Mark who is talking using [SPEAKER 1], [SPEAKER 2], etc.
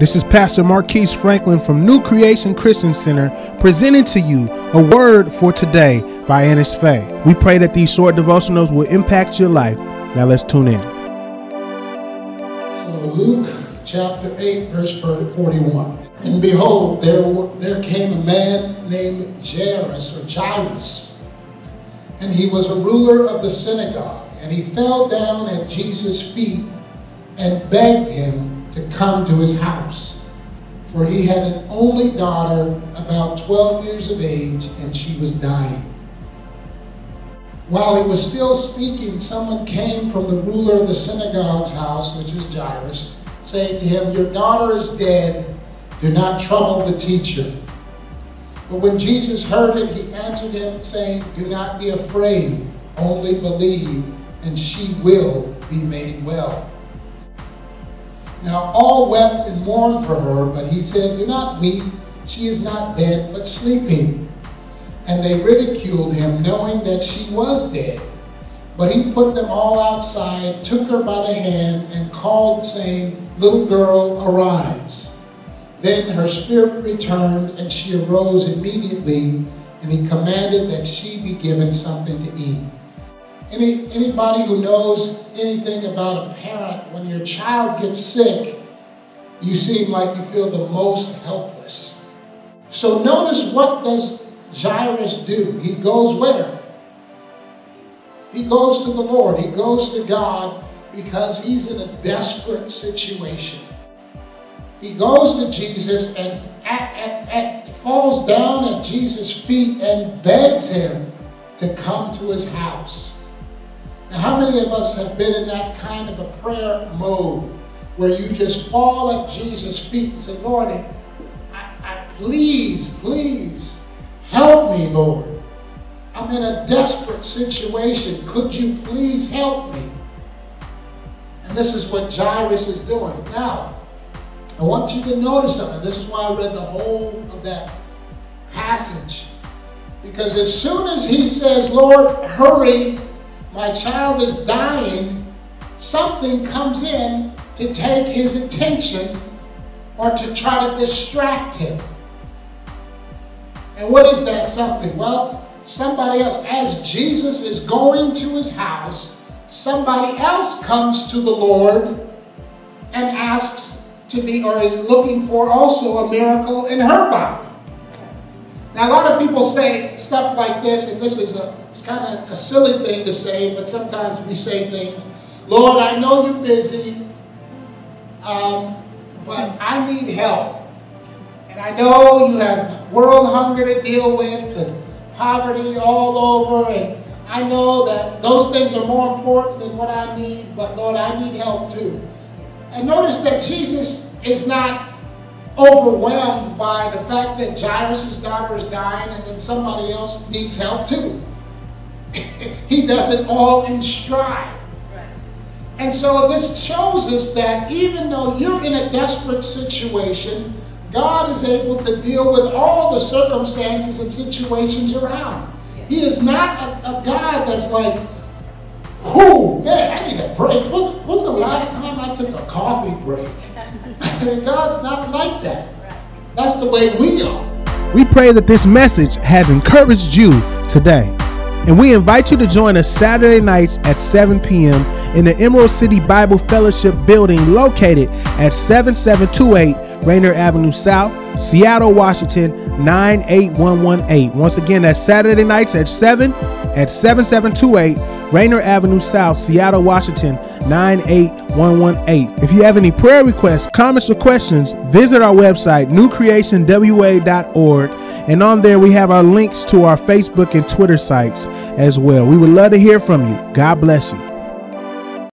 [SPEAKER 1] This is Pastor Marquise Franklin from New Creation Christian Center presenting to you a word for today by Ernest Faye. We pray that these short devotionals will impact your life. Now let's tune in.
[SPEAKER 2] So Luke chapter 8 verse 41. And behold, there came a man named Jairus, and he was a ruler of the synagogue, and he fell down at Jesus' feet and begged him to come to his house. For he had an only daughter, about 12 years of age, and she was dying. While he was still speaking, someone came from the ruler of the synagogue's house, which is Jairus, saying to him, "Your daughter is dead. Do not trouble the teacher." But when Jesus heard it, he answered him, saying, "Do not be afraid, only believe, and she will be made well." Now all wept and mourned for her, but he said, "Do not weep, she is not dead, but sleeping." And they ridiculed him, knowing that she was dead. But he put them all outside, took her by the hand, and called, saying, "Little girl, arise." Then her spirit returned, and she arose immediately, and he commanded that she be given something to eat. Anybody who knows anything about a parent, when your child gets sick, you seem like you feel the most helpless. So notice, what does Jairus do? He goes where? He goes to the Lord. He goes to God because he's in a desperate situation. He goes to Jesus and falls down at Jesus' feet and begs him to come to his house. Now, how many of us have been in that kind of a prayer mode where you just fall at Jesus' feet and say, "Lord, please help me, Lord. I'm in a desperate situation. Could you please help me?" And this is what Jairus is doing. Now, I want you to notice something. This is why I read the whole of that passage. Because as soon as he says, "Lord, hurry, my child is dying," something comes in to take his attention or to try to distract him. And what is that something? Well, somebody else. As Jesus is going to his house, somebody else comes to the Lord and asks to be, or is looking for also a miracle in her body. Now, a lot of people say stuff like this, and it's kind of a silly thing to say, but sometimes we say things. "Lord, I know you're busy, but I need help. And I know you have world hunger to deal with and poverty all over, and I know that those things are more important than what I need, but Lord, I need help too." And notice that Jesus is not overwhelmed by the fact that Jairus' daughter is dying and then somebody else needs help too. He does it all in stride. And so this shows us that even though you're in a desperate situation, God is able to deal with all the circumstances and situations around. He is not a God that's like, "Whoo, man, I need a break. When was the last time I took a coffee break?" I mean, God's not like that. That's the way we are.
[SPEAKER 1] We pray that this message has encouraged you today. And we invite you to join us Saturday nights at 7 p.m. in the Emerald City Bible Fellowship building located at 7728 Rainier Avenue South, Seattle, Washington, 98118. Once again, that's Saturday nights at 7728 Rainier Avenue South, Seattle, Washington, 98118. If you have any prayer requests, comments, or questions, visit our website, newcreationwa.org. And on there, we have our links to our Facebook and Twitter sites as well. We would love to hear from you. God bless you.